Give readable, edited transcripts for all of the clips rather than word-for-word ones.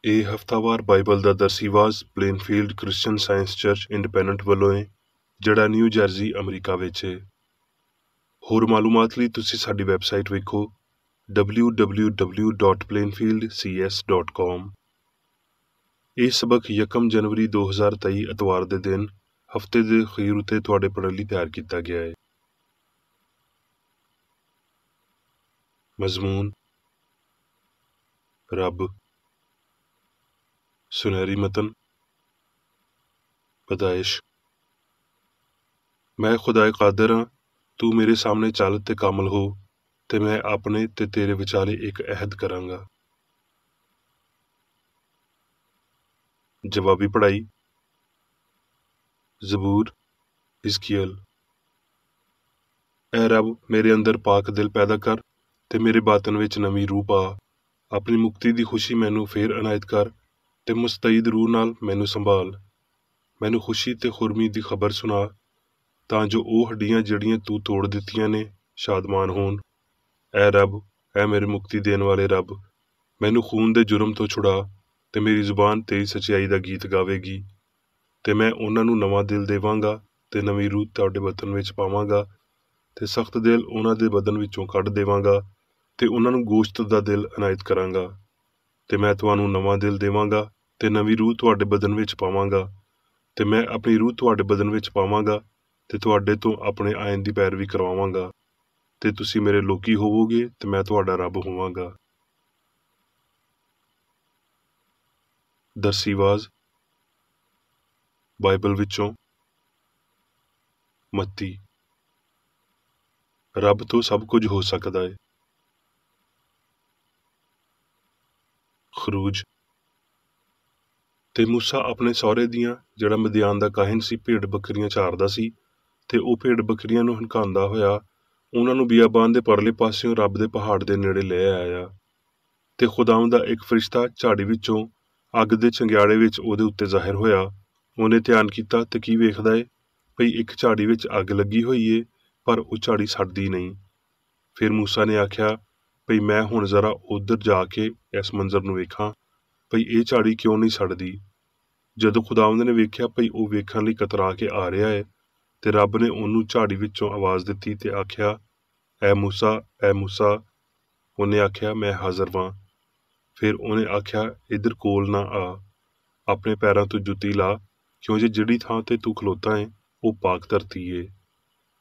ਇਹ ਹਫ਼ਤਾਵਾਰ ਬਾਈਬਲ ਦਾ ਦਰਸੀਵਾਜ਼ Plainfield Christian Science Church Independent ਵੱਲੋਂ ਹੈ, ਜਿਹੜਾ ਨਿਊ ਜਰਜ਼ੀ ਅਮਰੀਕਾ ਵਿੱਚ ਹੈ। ਹੋਰ ਮਾਲੂਮਾਤ ਲਈ ਤੁਸੀਂ ਸਾਡੀ ਵੈਬਸਾਈਟ ਵੇਖੋ www.plainfieldcs.com। ਇਹ ਸਬਕ 1 ਜਨਵਰੀ 2023 ਐਤਵਾਰ ਦੇ ਦਿਨ ਹਫ਼ਤੇ ਦੇ ਅਖੀਰ ਉੱਤੇ ਤੁਹਾਡੇ ਪੜ੍ਹਨ ਲਈ ਤਿਆਰ ਕੀਤਾ ਗਿਆ ਹੈ। ਮਜ਼ਮੂਨ ਰੱਬ, ਸੁਨਹਿਰੀ ਮਤਨ, ਪਦਾਇਸ਼। ਮੈਂ ਖੁਦਾਏ ਕਾਦਰ ਹਾਂ, ਤੂੰ ਮੇਰੇ ਸਾਹਮਣੇ ਚੱਲ ਤੇ ਕਾਮਲ ਹੋ, ਤੇ ਮੈਂ ਆਪਣੇ ਤੇ ਤੇਰੇ ਵਿਚਾਲੇ ਇੱਕ ਅਹਿਦ ਕਰਾਂਗਾ। ਜਵਾਬੀ ਪੜ੍ਹਾਈ। ਜ਼ਬੂਰ, ਹਿਜ਼ਕੀਏਲ। ਐ ਰੱਬ, ਮੇਰੇ ਅੰਦਰ ਪਾਕ ਦਿਲ ਪੈਦਾ ਕਰ ਤੇ ਮੇਰੇ ਬਾਤਨ ਵਿੱਚ ਨਵੀਂ ਰੂਹ ਪਾ। ਆਪਣੀ ਮੁਕਤੀ ਦੀ ਖੁਸ਼ੀ ਮੈਨੂੰ ਫੇਰ ਅਨਾਇਤ ਕਰ ਤੇ ਮੁਸਤੈਦ ਰੂਹ ਨਾਲ ਮੈਨੂੰ ਸੰਭਾਲ। ਮੈਨੂੰ ਖੁਸ਼ੀ ਤੇ ਖੁਰਮੀ ਦੀ ਖਬਰ ਸੁਣਾ, ਤਾਂ ਜੋ ਉਹ ਹੱਡੀਆਂ ਜਿਹੜੀਆਂ ਤੂੰ ਤੋੜ ਦਿੱਤੀਆਂ ਨੇ ਸ਼ਾਦਮਾਨ ਹੋਣ। ਐ ਰੱਬ, ਐ ਮੇਰੇ ਮੁਕਤੀ ਦੇਣ ਵਾਲੇ ਰੱਬ, ਮੈਨੂੰ ਖੂਨ ਦੇ ਜੁਰਮ ਤੋਂ ਛੁਡਾ ਤੇ ਮੇਰੀ ਜ਼ੁਬਾਨ ਤੇਰੀ ਸੱਚਾਈ ਦਾ ਗੀਤ ਗਾਵੇਗੀ। ਤੇ ਮੈਂ ਉਹਨਾਂ ਨੂੰ ਨਵਾਂ ਦਿਲ ਦੇਵਾਂਗਾ ਤੇ ਨਵੀਂ ਰੂਹ ਤੁਹਾਡੇ ਬਦਨ ਵਿੱਚ ਪਾਵਾਂਗਾ ਤੇ ਸਖਤ ਦਿਲ ਉਹਨਾਂ ਦੇ ਬਦਨ ਵਿੱਚੋਂ ਕੱਢ ਦੇਵਾਂਗਾ ਤੇ ਉਹਨਾਂ ਨੂੰ ਗੋਸ਼ਤ ਦਾ ਦਿਲ ਅਨਾਇਤ ਕਰਾਂਗਾ। ਤੇ ਮੈਂ ਤੁਹਾਨੂੰ ਨਵਾਂ ਦਿਲ ਦੇਵਾਂਗਾ ਤੇ ਨਵੀਂ ਰੂਹ ਤੁਹਾਡੇ ਬਦਨ ਵਿੱਚ ਪਾਵਾਂਗਾ ਤੇ ਮੈਂ ਆਪਣੀ ਰੂਹ ਤੁਹਾਡੇ ਬਦਨ ਵਿੱਚ ਪਾਵਾਂਗਾ ਤੇ ਤੁਹਾਡੇ ਤੋਂ ਆਪਣੇ ਆਇਨ ਦੀ ਪੈਰਵੀ ਕਰਵਾਵਾਂਗਾ ਤੇ ਤੁਸੀਂ ਮੇਰੇ ਲੋਕੀ ਹੋਵੋਗੇ ਤੇ ਮੈਂ ਤੁਹਾਡਾ ਰੱਬ ਹੋਵਾਂਗਾ। ਦਰਸੀਵਾਜ਼ ਬਾਈਬਲ ਵਿੱਚੋਂ ਮੱਤੀ। ਰੱਬ ਤੋਂ ਸਭ ਕੁਝ ਹੋ ਸਕਦਾ ਹੈ। ਖਰੂਜ। ਤੇ ਮੂਸਾ ਆਪਣੇ ਸਹੁਰੇ ਦੀਆਂ, ਜਿਹੜਾ ਮਦੀਆਨ ਦਾ ਕਾਹਿਨ ਸੀ, ਭੇਡ ਬੱਕਰੀਆਂ ਚਾਰਦਾ ਸੀ, ਤੇ ਉਹ ਭੇਡ ਬੱਕਰੀਆਂ ਨੂੰ ਹਨਕਾਉਂਦਾ ਹੋਇਆ ਉਹਨਾਂ ਨੂੰ ਬਿਆਬਾਨ ਦੇ ਪਰਲੇ ਪਾਸਿਓਂ ਰੱਬ ਦੇ ਪਹਾੜ ਦੇ ਨੇੜੇ ਲੈ ਆਇਆ। ਤੇ ਖੁਦਾਵੰਦ ਦਾ ਇੱਕ ਫਰਿਸ਼ਤਾ ਝਾੜੀ ਵਿੱਚੋਂ ਅੱਗ ਦੇ ਚੰਗਿਆੜੇ ਵਿੱਚ ਉਹਦੇ ਉੱਤੇ ਜ਼ਾਹਿਰ ਹੋਇਆ। ਉਹਨੇ ਧਿਆਨ ਕੀਤਾ ਤੇ ਕੀ ਵੇਖਦਾ ਏ, ਭਈ ਇੱਕ ਝਾੜੀ ਵਿੱਚ ਅੱਗ ਲੱਗੀ ਹੋਈ ਏ, ਪਰ ਉਹ ਝਾੜੀ ਸੜਦੀ ਨਹੀਂ। ਫਿਰ ਮੂਸਾ ਨੇ ਆਖਿਆ, ਭਈ ਮੈਂ ਹੁਣ ਜ਼ਰਾ ਉੱਧਰ ਜਾ ਕੇ ਇਸ ਮੰਜ਼ਰ ਨੂੰ ਵੇਖਾਂ, ਭਈ ਇਹ ਝਾੜੀ ਕਿਉਂ ਨਹੀਂ ਸੜਦੀ। ਜਦੋਂ ਖੁਦਾਵੰਦ ਨੇ ਵੇਖਿਆ ਭਈ ਉਹ ਵੇਖਣ ਲਈ ਕਤਰਾ ਕੇ ਆ ਰਿਹਾ ਏ, ਤੇ ਰੱਬ ਨੇ ਉਹਨੂੰ ਝਾੜੀ ਵਿੱਚੋਂ ਆਵਾਜ਼ ਦਿੱਤੀ ਤੇ ਆਖਿਆ, ਐ ਮੂਸਾ, ਐ ਮੂਸਾ। ਉਹਨੇ ਆਖਿਆ, ਮੈਂ ਹਾਜ਼ਰ ਵਾਂ। ਫਿਰ ਉਹਨੇ ਆਖਿਆ, ਇੱਧਰ ਕੋਲ ਨਾ ਆ, ਆਪਣੇ ਪੈਰਾਂ ਤੋਂ ਜੁੱਤੀ ਲਾ, ਕਿਉਂ ਜੇ ਜਿਹੜੀ ਥਾਂ ਤੇ ਤੂੰ ਖਲੋਤਾ ਏ ਉਹ ਪਾਕ ਧਰਤੀ ਏ।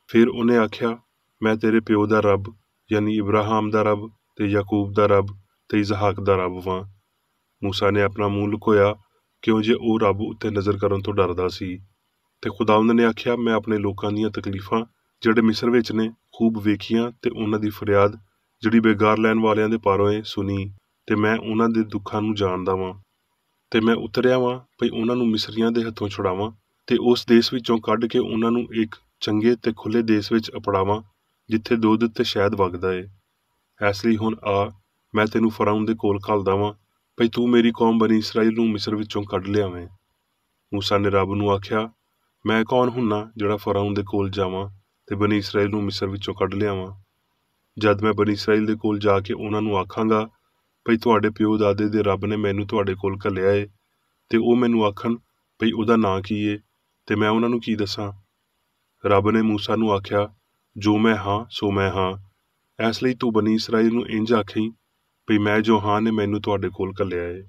ਫਿਰ ਉਹਨੇ ਆਖਿਆ, ਮੈਂ ਤੇਰੇ ਪਿਓ ਦਾ ਰੱਬ, ਯਾਨੀ ਇਬਰਾਹਿਮ ਦਾ ਰੱਬ ਤੇ ਯਾਕੂਬ ਦਾ ਰੱਬ ਤੇ ਇਜ਼ਹਾਕ ਦਾ ਰੱਬ ਵਾਂ। ਮੂਸਾ ਨੇ ਆਪਣਾ ਮੂੰਹ ਲੁਕੋਇਆ, ਕਿਉਂ ਜੇ ਉਹ ਰੱਬ ਉੱਤੇ ਨਜ਼ਰ ਕਰਨ ਤੋਂ ਡਰਦਾ ਸੀ। ਤੇ ਖੁਦਾਵੰਦ ਨੇ ਆਖਿਆ, ਮੈਂ ਆਪਣੇ ਲੋਕਾਂ ਦੀਆਂ ਤਕਲੀਫਾਂ ਜਿਹੜੇ ਮਿਸਰ ਵਿੱਚ ਨੇ ਖੂਬ ਵੇਖੀਆਂ, ਤੇ ਉਹਨਾਂ ਦੀ ਫਰਿਆਦ ਜਿਹੜੀ ਬੇਗਾਰ ਲੈਣ ਵਾਲਿਆਂ ਦੇ ਪਾਰੋਂ ਏ ਸੁਣੀ, ਤੇ ਮੈਂ ਉਹਨਾਂ ਦੇ ਦੁੱਖਾਂ ਨੂੰ ਜਾਣਦਾ ਵਾਂ। ਤੇ ਮੈਂ ਉਤਰਿਆ ਵਾਂ ਭਈ ਉਹਨਾਂ ਨੂੰ ਮਿਸਰੀਆਂ ਦੇ ਹੱਥੋਂ ਛੁਡਾਵਾਂ ਤੇ ਉਸ ਦੇਸ਼ ਵਿੱਚੋਂ ਕੱਢ ਕੇ ਉਹਨਾਂ ਨੂੰ ਇੱਕ ਚੰਗੇ ਤੇ ਖੁੱਲ੍ਹੇ ਦੇਸ਼ ਵਿੱਚ ਅਪੜਾਵਾਂ, ਜਿੱਥੇ ਦੁੱਧ ਤੇ ਸ਼ਹਿਦ ਵਗਦਾ ਏ। ਇਸ ਲਈ ਹੁਣ ਆ, ਮੈਂ ਤੈਨੂੰ ਫਰਾਉਨ ਦੇ ਕੋਲ ਘੱਲਦਾ ਵਾਂ, ਭਈ ਤੂੰ ਮੇਰੀ ਕੌਮ ਬਣੀ ਇਸਰਾਈਲ ਨੂੰ ਮਿਸਰ ਵਿੱਚੋਂ ਕੱਢ ਲਿਆਵੇਂ। ਮੂਸਾ ਨੇ ਰੱਬ ਨੂੰ ਆਖਿਆ, ਮੈਂ ਕੌਣ ਹੁੰਨਾ ਜਿਹੜਾ ਫਰਾਉਨ ਦੇ ਕੋਲ ਜਾਵਾਂ ਤੇ ਬਣੀ ਇਸਰਾਈਲ ਨੂੰ ਮਿਸਰ ਵਿੱਚੋਂ ਕੱਢ ਲਿਆਵਾਂ। ਜਦ ਮੈਂ ਬਣੀ ਇਸਰਾਈਲ ਦੇ ਕੋਲ ਜਾ ਕੇ ਉਹਨਾਂ ਨੂੰ ਆਖਾਂਗਾ, ਭਈ ਤੁਹਾਡੇ ਪਿਓ ਦਾਦੇ ਦੇ ਰੱਬ ਨੇ ਮੈਨੂੰ ਤੁਹਾਡੇ ਕੋਲ ਘੱਲਿਆ ਏ, ਤੇ ਉਹ ਮੈਨੂੰ ਆਖਣ ਭਈ ਉਹਦਾ ਨਾਂ ਕੀ ਏ, ਤੇ ਮੈਂ ਉਹਨਾਂ ਨੂੰ ਕੀ ਦੱਸਾਂ। ਰੱਬ ਨੇ ਮੂਸਾ ਨੂੰ ਆਖਿਆ, ਜੋ ਮੈਂ ਹਾਂ ਸੋ ਮੈਂ ਹਾਂ। ਇਸ ਲਈ ਤੂੰ ਬਣੀ ਇਸਰਾਈਲ ਨੂੰ ਇੰਝ ਆਖੀਂ, ਭਈ ਮੈਂ ਜੋ ਹਾਂ ਨੇ ਮੈਨੂੰ ਤੁਹਾਡੇ ਕੋਲ ਘੱਲਿਆ ਏ।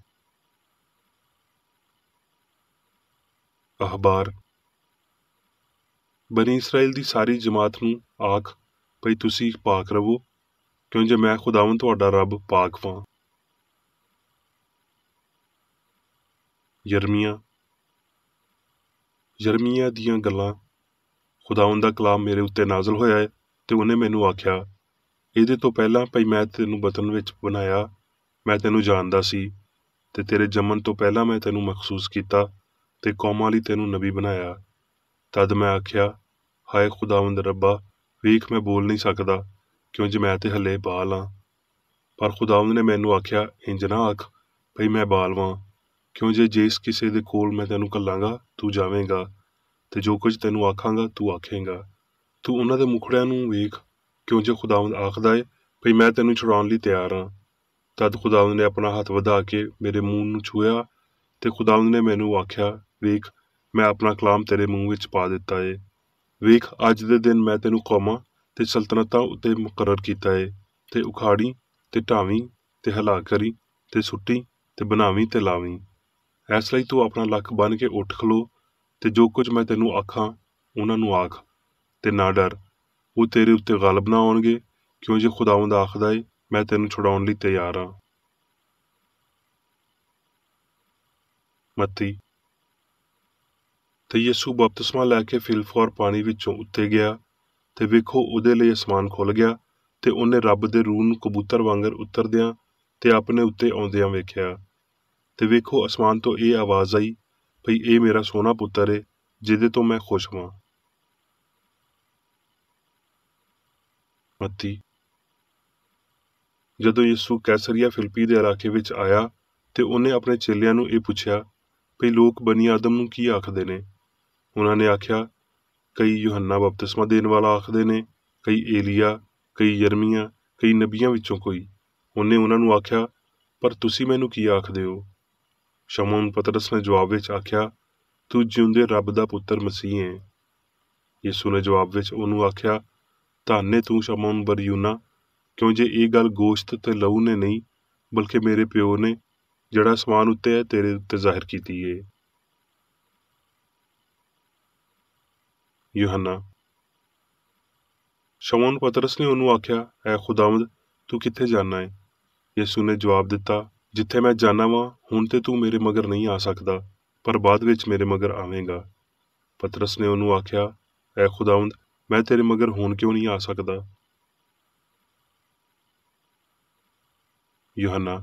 ਅਖਬਾਰ। ਬਣੀ ਇਸਰਾਈਲ ਦੀ ਸਾਰੀ ਜਮਾਤ ਨੂੰ ਆਖ, ਭਈ ਤੁਸੀਂ ਪਾਕ ਰਵੋ, ਕਿਉਂ ਜੇ ਮੈਂ ਖੁਦਾਵੰਦ ਤੁਹਾਡਾ ਰੱਬ ਪਾਕ ਵਾਂ। ਯਰਮੀਆ ਦੀਆਂ ਗੱਲਾਂ। ਖੁਦਾਵੰਦ ਦਾ ਕਲਾਮ ਮੇਰੇ ਉੱਤੇ ਨਾਜ਼ਲ ਹੋਇਆ ਏ, ਤੇ ਉਹਨੇ ਮੈਨੂੰ ਆਖਿਆ, ਇਹਦੇ ਤੋਂ ਪਹਿਲਾਂ ਭਈ ਮੈਂ ਤੈਨੂੰ ਬਤਨ ਵਿੱਚ ਬਣਾਇਆ, ਮੈਂ ਤੈਨੂੰ ਜਾਣਦਾ ਸੀ, ਤੇ ਤੇਰੇ ਜੰਮਣ ਤੋਂ ਪਹਿਲਾਂ ਮੈਂ ਤੈਨੂੰ ਮਖਸੂਸ ਕੀਤਾ ਤੇ ਕੌਮਾਂ ਲਈ ਤੈਨੂੰ ਨਬੀ ਬਣਾਇਆ। ਤਦ ਮੈਂ ਆਖਿਆ, ਹਾਏ ਖੁਦਾਵੰਦ ਰੱਬਾ, ਵੇਖ ਮੈਂ ਬੋਲ ਨਹੀਂ ਸਕਦਾ, ਕਿਉਂ ਜੇ ਮੈਂ ਤੇ ਹਲੇ ਬਾਲ ਹਾਂ। ਪਰ ਖੁਦਾਵੰਦ ਨੇ ਮੈਨੂੰ ਆਖਿਆ, ਇੰਝ ਨਾ ਆਖ ਭਈ ਮੈਂ ਬਾਲ ਵਾਂ, ਕਿਉਂ ਜੇ ਜਿਸ ਕਿਸੇ ਦੇ ਕੋਲ ਮੈਂ ਤੈਨੂੰ ਘੱਲਾਂਗਾ ਤੂੰ ਜਾਵੇਂਗਾ, ਤੇ ਜੋ ਕੁਝ ਤੈਨੂੰ ਆਖਾਂਗਾ ਤੂੰ ਆਖੇਂਗਾ। ਤੂੰ ਉਹਨਾਂ ਦੇ ਮੁਖੜਿਆਂ ਨੂੰ ਵੇਖ, ਕਿਉਂ ਜੇ ਖੁਦਾਵੰਦ ਆਖਦਾ ਏ ਭਈ ਮੈਂ ਤੈਨੂੰ ਛੁਡਾਉਣ ਲਈ ਤਿਆਰ ਹਾਂ। तद खुदावंद ने अपना हथ वधा के मेरे मूँह नूं छूया ते खुदावंद ने मैनू आख्या, वेख मैं अपना कलाम तेरे मूँह विच पा दिता है। वेख अज दे दिन मैं तेनू कौमां ते सल्तनतां उत्ते मुकर्रर कीता है ते उखाड़ी ते ढावीं ते हिला करी ते सुट्टी ते बनावीं ते लावीं। इस लई तू अपना लक बन के उठ खलो ते जो कुछ मैं तेनू आखां उन्हां नूं आख ते ना डर, वो तेरे उत्ते गलब ना आउणगे, क्यों जे खुदावंद आखदा है मैं तेनू छुड़ाउण लई तैयार हाँ। मत्ती ते यीशु बपतिस्मा लैके फिलफौर पानी विचों उत्ते गया ते वेखो उहदे लई आसमान खुल गया ते उहने रब दे रूह नूं कबूतर वांगर उतरदियां ते अपने उत्ते आउंदियां वेख्या ते वेखो आसमान तो ये आवाज़ आई भई ये मेरा सोहना पुत्तर है जिहदे तो मैं खुश हां। मत्ती जदों यीशु कैसरिया फिलिप्पी दे इलाके विच आया ते उहने अपने चेलियां नूं ये पुछया भई लोक बनी आदम नूं की आखदे ने। उन्हां ने आख्या, कई यूहन्ना बपतिस्मा देण वाला आखदे ने, कई एलिया, कई यरमिया, कई नबियां विचों कोई। उन्हें उन्हां नूं आख्या, पर तुसी मैनू की आखदे हो? शमौन पतरस ने जवाब विच आख्या, तू जिउंदे रब दा पुत्तर मसीह है। यीशु ने जवाब विच उहनूं आख्या, धन है तू शमौन बरयूना, क्यों जे ये गल गोश्त ते लहू ने नहीं बल्कि मेरे प्यो ने जिहड़ा आसमान उत्ते है तेरे उत्ते जाहिर कीती है। यूहन्ना शमौन पतरस ने उहनूं आख्या, ऐ खुदावंद तू कित्थे जाना है? यीशु ने जवाब दिता, जिथे मैं जाना वां हुण ते तू मेरे मगर नहीं आ सकदा, पर बाद विच मेरे मगर आवेगा। पतरस ने उहनूं आख्या, ऐ खुदावंद मैं तेरे मगर हुण क्यों नहीं आ सकदा? यूहन्ना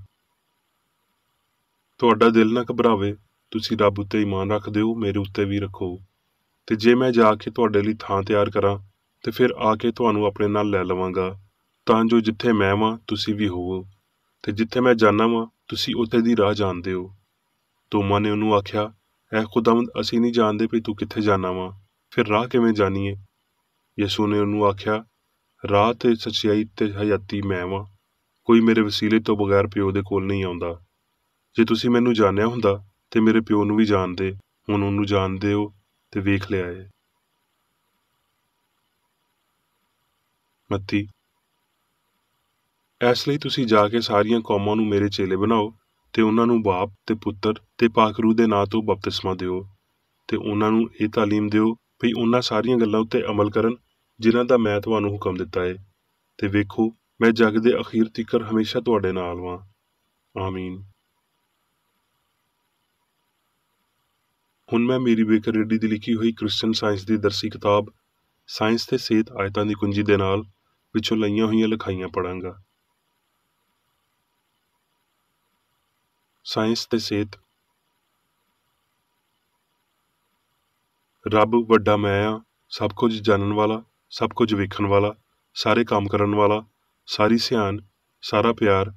तुहाडा दिल ना घबरावे, तुसी रब उत्ते ईमान रखदे हो, मेरे उत्ते भी रखो। ते जे मैं जाके तुहाडे लई थां तैयार करां ते फिर आके तुहानूं अपने नाल लै लवांगा, तां जो जिथे मैं वां तुसी भी होवो, ते जिथे मैं जाना वां तुसी उत्थे दी राह जाणदे हो। तोमा ने उहनूं आख्या, ऐ खुदावंद असीं नहीं जाणदे भी तू कित्थे जाना वां, फिर राह किवें जाणीए? यीशु ने उहनूं आख्या, राह ते सच्चाई ते हयाती मैं वां, कोई मेरे वसीले तो बगैर प्यो दे कोल नहीं आउंदा। जे तुसी मैनू जाणिया हुंदा ते मेरे प्यो नूं भी जाणदे, हुण उहनूं जाणदे हो ते वेख लिया है। मत्ती इस लई तुसी जाके सारियां कौमां नूं मेरे चेले बनाओ ते उहनां नूं बाप ते पुत्तर ते पाक रूह दे नां तो बपतिस्मा दिओ ते उहनां नूं ये तालीम दिओ भई उहनां सारियां गल्लां उत्ते अमल करन जिन्हां दा मैं तुहानूं हुकम दिता है, ते वेखो मैं जग दे अखीर तिकर हमेशा तुहाडे नाल वां। आमीन। हुण मैं मेरी बेकर रेड्डी दी लिखी हुई क्रिश्चन साइंस दी दरसी किताब साइंस ते सेहत आयतां दी कुंजी दे नाल विचों लईआं होईआं लिखाइयां पढ़ांगा। साइंस ते सेहत। रब वड्डा मैं आ, सब कुछ जानन वाला, सब कुछ वेखण वाला, सारे काम करन वाला, सारी सियान, सारा प्यार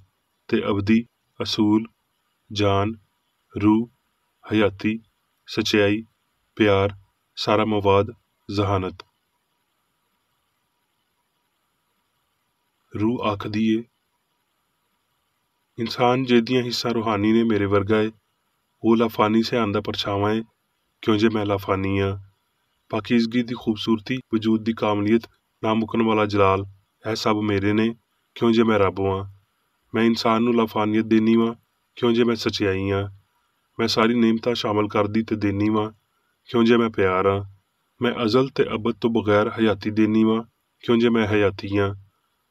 ते अवधि, असूल, जान, रूह, हयाती, सच्चाई, प्यार, सारा मवाद, जहानत। रूह आखदी है, इंसान जेदियां हिस्सा रूहानी ने मेरे वर्गा है, वो लाफानी सियान दा परछावां है, क्यों जे मैं लाफानी हाँ। पाकीज़गी दी खूबसूरती, वजूद दी कामलियत, ना मुकन वाला जलाल, यह सब मेरे ने, क्यों जे मैं रब हां। मैं इंसान नूं लाफानियत देनी वां, क्यों जे मैं सच्चाई हाँ। मैं सारी नेमतां शामिल करदी ते देनी वां, क्यों जे मैं प्यार हाँ। मैं अजल ते अबद तो बगैर हयाती देनी वां, क्यों जे मैं हयाती हाँ।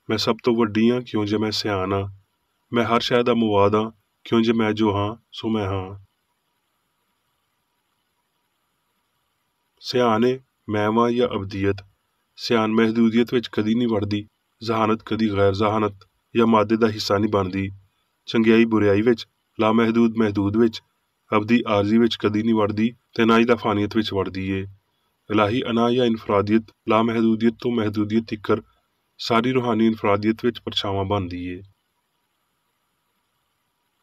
मैं सब तो वड्डी हाँ, क्यों जे मैं सियान हाँ। मैं हर शै दा मुवाद हाँ, क्यों जे मैं जो हाँ सो मैं हाँ। सियाने मैं वां या अबदीयत। सियान महदूदियत विच कदी नहीं वड़दी, जहानत कदी गैर जहानत या मादे दा हिस्सा नहीं बनदी। चंगियाई बुरियाई विच, लामहदूद महदूद विच, अबदी आरजी विच कदी नहीं वड़दी ते ना ही लाफानियत विच वड़दी है। इलाही अना या इनफरादियत, लामहदूदियत तो महदूदियत तिकर सारी रूहानी इनफरादियत विच परछावां बनदी है।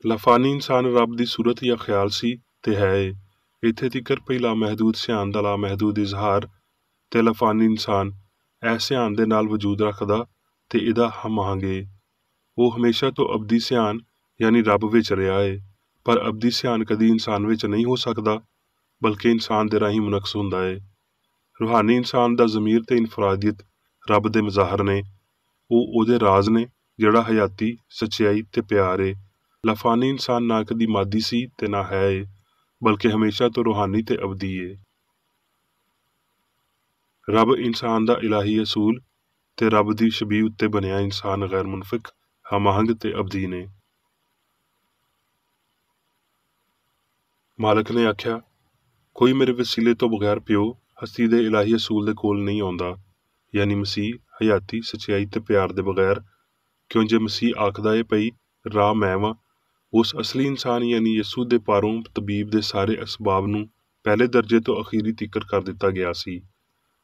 लाफानी इंसान रब दी सूरत या ख्याल सी ते है। इत्थे तिकर पई लामहदूद सियान दा लामहदूद इजहार ते लाफानी इंसान ऐ सियान दे नाल वजूद रखदा ते इहदा हम आहंगे। वो हमेशा तो अबदी सियान यानी रब विच रहा है, पर अबदी सियान कदी इंसान विच नहीं हो सकता, बल्कि इंसान दे राही मुनक्स हुंदा है। रूहानी इंसान दा ज़मीर ते इनफरादियत रब दे मज़ाहर ने, ਉਹ ਉਹਦੇ ਰਾਜ਼ ਨੇ ਜਿਹੜਾ ਹਯਾਤੀ ਸੱਚਾਈ ਤੇ ਪਿਆਰ ਏ। ਲਾਫਾਨੀ ਇਨਸਾਨ ਨਾ ਕਦੀ ਮਾਦੀ ਸੀ ਤੇ ਨਾ ਹੈ ਏ, ਬਲਕਿ ਹਮੇਸ਼ਾ ਤੋਂ ਰੂਹਾਨੀ ਤੇ ਅਬਦੀ ਏ। ਰੱਬ ਇਨਸਾਨ ਦਾ ਇਲਾਹੀ ਅਸੂਲ ਤੇ ਰੱਬ ਦੀ ਸ਼ਬੀਹ ਉੱਤੇ ਬਣਿਆ ਇਨਸਾਨ ਗੈਰ ਮੁਨਫਿਕ, ਹਮਾਹੰਗ ਤੇ ਅਬਦੀ ਨੇ। ਮਾਲਕ ਨੇ ਆਖਿਆ, ਕੋਈ ਮੇਰੇ ਵਸੀਲੇ ਤੋਂ ਬਗੈਰ ਪਿਓ ਹਸਤੀ ਦੇ ਇਲਾਹੀ ਅਸੂਲ ਦੇ ਕੋਲ ਨਹੀਂ ਆਉਂਦਾ, यानी मसीह हयाती सच्चाई ते प्यार दे बगैर। क्यों जे मसीह आखदा है पई राह मैं वां, उस असली इंसान यानी यसू दे पारों तबीब दे सारे असबाब नूं पहले दर्जे तो अखीरी तिकर कर दिता गया सी।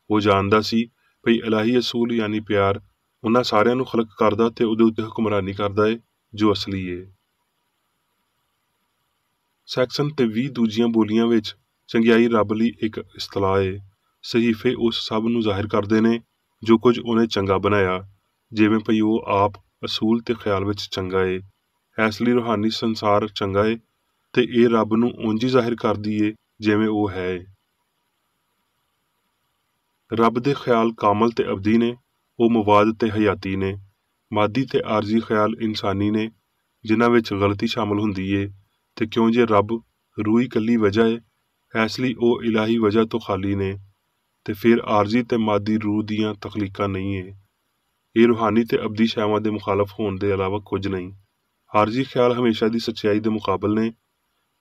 वो जानदा सी पई इलाही असूल यानी प्यार उन्हां सारिਆਂ ਨੂੰ खलक करदा ते ਉਹਦੇ ਉੱਤੇ हुक्मरानी करदा है जो असली है। सैक्शन ते 20 दूजियां बोलियां विच चंगियाई रब लई एक इस्तलाह है। सहीफे उस सब ਨੂੰ ਜ਼ਾਹਿਰ ਕਰਦੇ ਨੇ जो कुछ उन्हें चंगा बनाया, जिवें भई वो आप असूल ते ख्याल विच चंगा है। इसलिए रूहानी संसार चंगा है ते ये रब नूं उंज ही ज़ाहिर करदी है जिवें वो है। रब दे ख्याल कामल ते अबदी ने, वो मवाद ते हयाती ने। मादी ते आरजी ख्याल इंसानी ने, जिन्हां विच गलती शामिल हुंदी है। ते क्यों जे रब रूह कल्ली वजह है, इसलिए वो इलाही वजह तो खाली ने, ते फिर आरजी ते मादी रूह दियां तखलीकां नहीं है। ये रूहानी ते अबदी शैवां दे मुखालफ होने दे अलावा कुछ नहीं। आरजी ख्याल हमेशा दी सच्चाई दे मुकाबल ने,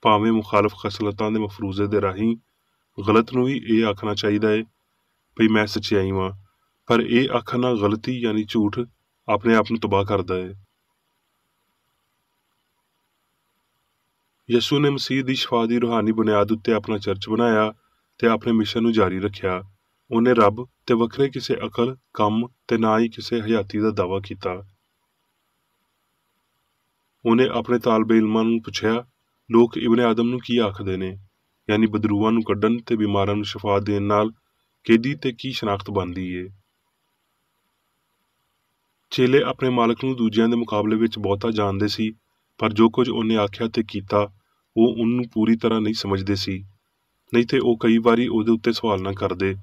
भावें मुखालफ खसलतां दे मफरूजे दे राही गलत नूं भी ये आखना चाहिदा है भई मैं सच्चाई वां, पर यह आखना गलती यानी झूठ अपने आप नूं तबाह करदा है। यसू ने मसीह दी शफा दी रूहानी बुनियाद उत्ते अपना चर्च बनाया ते अपने मिशन नूं जारी रखिया। उन्हें रब ते वखरे किसी अकल कम ते ना ही किसी हयाती का दावा किया। उन्हें अपने तालबे इल्मां नूं पुछया, लोग इबने आदम नूं की आखदे ने, यानी बदरूआं नूं कड्ढण ते बीमारां नूं शफा देण नाल किहदी ते की शनाख्त बनदी है। चेले अपने मालक नूं दूजिआं दे मुकाबले विच बहुता जाणदे सी, पर जो कुछ उन्हें आख्या ते कीता वो उन्नूं पूरी तरह नहीं समझदे सी, नहीं ते वो कई वारी उहदे उत्ते सवाल ना करदे।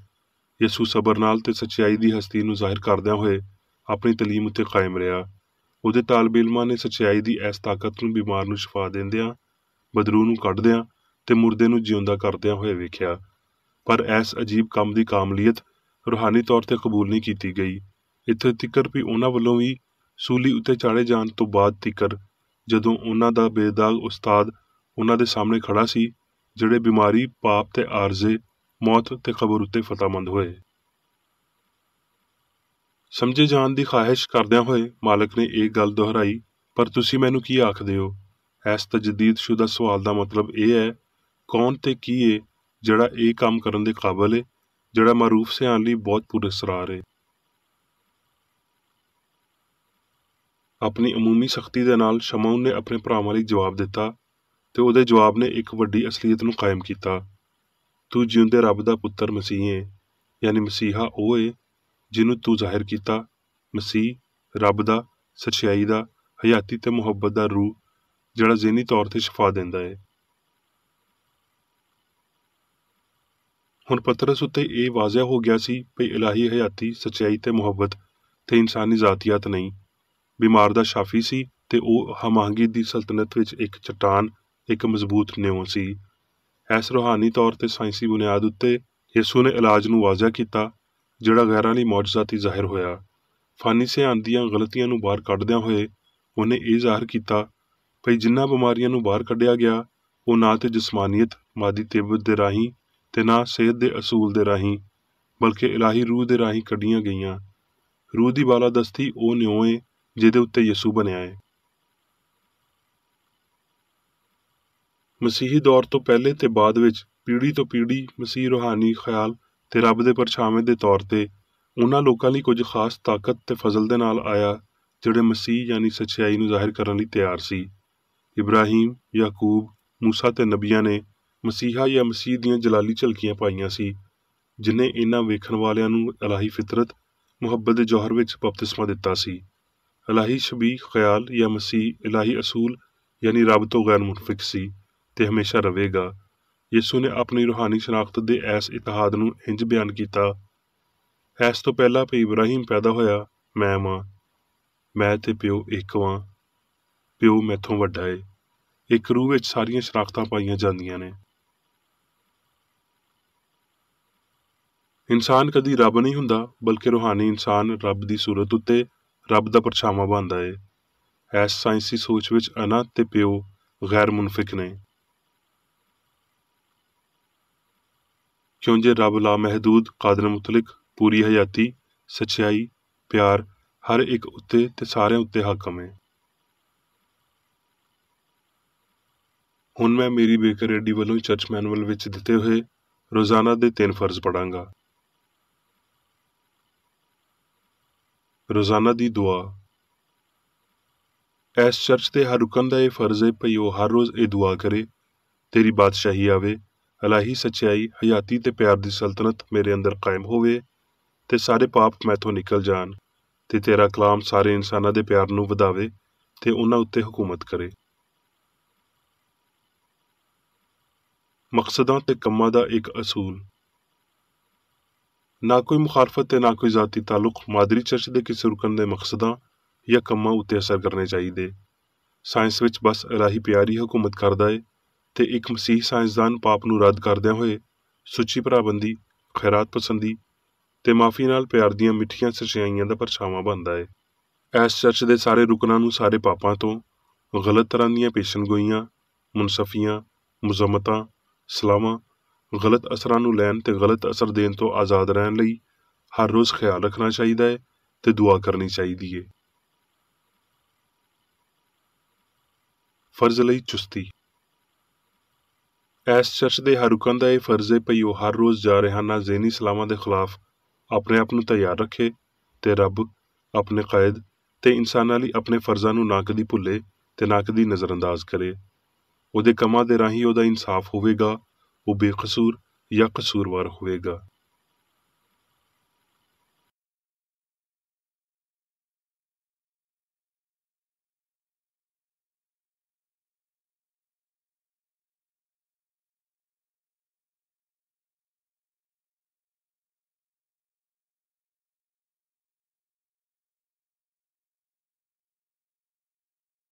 यसू सबर नाल ते सच्चाई दी हस्ती नूं ज़ाहिर करदिआं होए अपनी तलीम उत्ते कायम रहा। ਉਹਦੇ ਤਾਲਬੇ ਇਲਮਾਂ ਨੇ ਸੱਚਾਈ ਦੀ ਇਸ ਤਾਕਤ ਨੂੰ ਬਿਮਾਰ ਨੂੰ ਸ਼ਫਾ ਦਿੰਦਿਆਂ, ਬਦਰੂ ਨੂੰ ਕੱਢਦਿਆਂ ਤੇ ਮੁਰਦੇ ਨੂੰ ਜਿਉਂਦਾ ਕਰਦਿਆਂ ਹੋਏ ਵੇਖਿਆ। ਪਰ ਇਸ ਅਜੀਬ ਕੰਮ ਦੀ ਕਾਮਲੀਅਤ ਰੂਹਾਨੀ ਤੌਰ ਤੇ ਕਬੂਲ ਨਹੀਂ ਕੀਤੀ ਗਈ। ਇੱਥੇ ਤਿੱਕਰ ਵੀ ਉਹਨਾਂ ਵੱਲੋਂ ਵੀ ਸੂਲੀ ਉੱਤੇ ਚਾੜੇ ਜਾਣ ਤੋਂ ਬਾਅਦ ਤਿੱਕਰ, ਜਦੋਂ ਉਹਨਾਂ ਦਾ ਬੇਦਾਗ ਉਸਤਾਦ ਉਹਨਾਂ ਦੇ ਸਾਹਮਣੇ ਖੜਾ ਸੀ, ਜਿਹੜੇ ਬਿਮਾਰੀ, ਪਾਪ ਤੇ ਆਰਜ਼ੇ, ਮੌਤ ਤੇ ਕਬਰ ਉੱਤੇ ਫਤਹਮੰਦ ਹੋਏ। समझे जान की ख्वाहिश करदिआं होए मालक ने एक गल दोहराई, पर तुसी मैनू की आखदे हो? इस तजदीद शुदा सवाल का मतलब यह है, कौन ते की है जिहड़ा ये काम करन दे काबिल है, जिहड़ा मारूफ सियाण लई बहुत पुरअसरार है। अपनी अमूमी सख्ती दे नाल शमऊन ने अपने भरावां लई जवाब दिता ते उहदे जवाब ने एक वड्डी असलीयत नूं कायम कीता। तू जिउंदे रब दा पुत्तर मसीह है, यानी मसीहा वो है जिन्हों तू जाहिर किया। मसीह रब दा, सच्चाई दा, हयाती ते मुहब्बत दा रूह, जिहड़ा ज़हनी तौर ते शफा दिंदा है। हुण पतरस उत्ते ये वाज़ह हो गया सी भई इलाही हयाती, सच्चाई ते मुहब्बत ते इंसानी ज़ातियात नहीं। बीमार दा शाफी सी ते वो हमाहंगी दी सल्तनत विच एक चट्टान, एक मजबूत न्यों सी। इस रूहानी तौर ते साइंसी बुनियाद उत्ते यसू ने इलाज नूं वाज़ह किया, जिहड़ा गैरां लई मौजज़ाती ज़ाहिर होया। फानी सियाण दीआं गलतियां नूं बाहर कढदिआं होए उन्हें ये ज़ाहिर किया भई जिन्हां बीमारियां नूं बाहर कढिया गया वो ना तो जिस्मानीयत मादी तिब्बत दे राही ते ना सेहत दे असूल दे राही, बल्कि इलाही रूह दे राही कढियां गईयां। रूह दी बालादस्ती वो न्यों है जिहदे उत्ते यसू बनिया है। मसीही दौर तो पहले ते बाद विच पीढ़ी तो पीढ़ी मसीह रूहानी ख्याल ते रब दे परछावें दे तौर ते उन्हां लोकां लई कुछ खास ताकत ते फजल दे नाल आया जिहड़े मसीह यानी सच्चाई नूं ज़ाहिर करन लई तैयार सी। इब्राहिम, याकूब, मूसा ते नबियां ने मसीहा या मसीह दीआं जलाली झलकियां पाईयां सी, जिन्हें इन्हां वेखण वालिआं नूं इलाही फितरत, मुहब्बत दे जौहर विच बपतिस्मा दिता सी। इलाही शबीह ख्याल या मसीह इलाही असूल यानी रब तो गैर मुनफिक सी ते हमेशा रवेगा। यीशु ने अपनी रूहानी शनाख्त दे ऐस इतिहाद नूं इंज बयान कीता, ऐस तो पहला भई इब्राहिम पैदा होया मैं वां, मैं ते प्यो एक वां, प्यो मैथों वड्डा है। एक रूह विच सारियां शनाख्तां पाईयां जांदियां ने। इंसान कदी रब नहीं हुंदा, बल्कि रूहानी इंसान रब दी सूरत उत्ते रब दा परछावां बनदा है। ऐस साइंसी सोच विच अना ते प्यो गैर मुनफिक ने, क्यों जे रब लामहदूद कादिर मुतलक पूरी हयाती सच्चाई प्यार हर एक उत्ते ते सारेयां उत्ते हाकम है। हुण मैं मेरी बेकर रेडी वालों चर्च मैनुअल विच दिते हुए रोजाना दे 3 फर्ज पढ़ांगा। रोजाना दी दुआ। ऐस चर्च दे हर रुकन दा यह फर्ज है भई वो हर रोज ये दुआ करे, तेरी बादशाही आवे, इलाही सच्चाई हयाती ते प्यार दी सल्तनत मेरे अंदर कायम होवे ते सारे पाप मैथों निकल जान ते तेरा कलाम सारे इंसानां दे प्यार नूं वधावे ते उन्हां उत्ते हुकूमत करे। मकसदां ते कम्मां दा एक असूल। ना कोई मुखालफत ते ना कोई जाती ताल्लुक मादरी चर्च दे किसी रुकन दे मकसदां या कम्मां उत्ते असर करने चाहिए। साइंस विच बस इलाही प्यार ही हुकूमत करदा है ते एक मसीह साइंसदान पाप नूं रद्द करदियां होए सुची भराबंदी खैरात पसंदी ते माफ़ी नाल प्यार दियां मिठियां सच्चाइयां दा परछावां बनदा है। ऐस चर्च दे सारे रुकनां नूं सारे पापां तो गलत तरह दियां पेशनगोइयां मुनसफियां मुजम्मतां सलावां गलत असरां नूं लैण ते गलत असर देण तो आज़ाद रहण लई हर रोज़ ख्याल रखना चाहिए है ते दुआ करनी चाहिए है। फर्ज लई चुस्ती। ऐस चर्च दे हर रुकन दा यह फर्ज है भई वो हर रोज़ जारहाना ज़हनी सलावां दे खिलाफ अपने आप नूं तैयार रखे ते रब अपने कायद ते इंसानां लई अपने फर्जां नूं ना कदी भुल्ले ते ना कदी नज़रअंदाज करे। ਉਹਦੇ ਕੰਮਾਂ ਦੇ ਰਾਹੀਂ ਉਹਦਾ इंसाफ होवेगा, वो बेकसूर या कसूरवार होवेगा।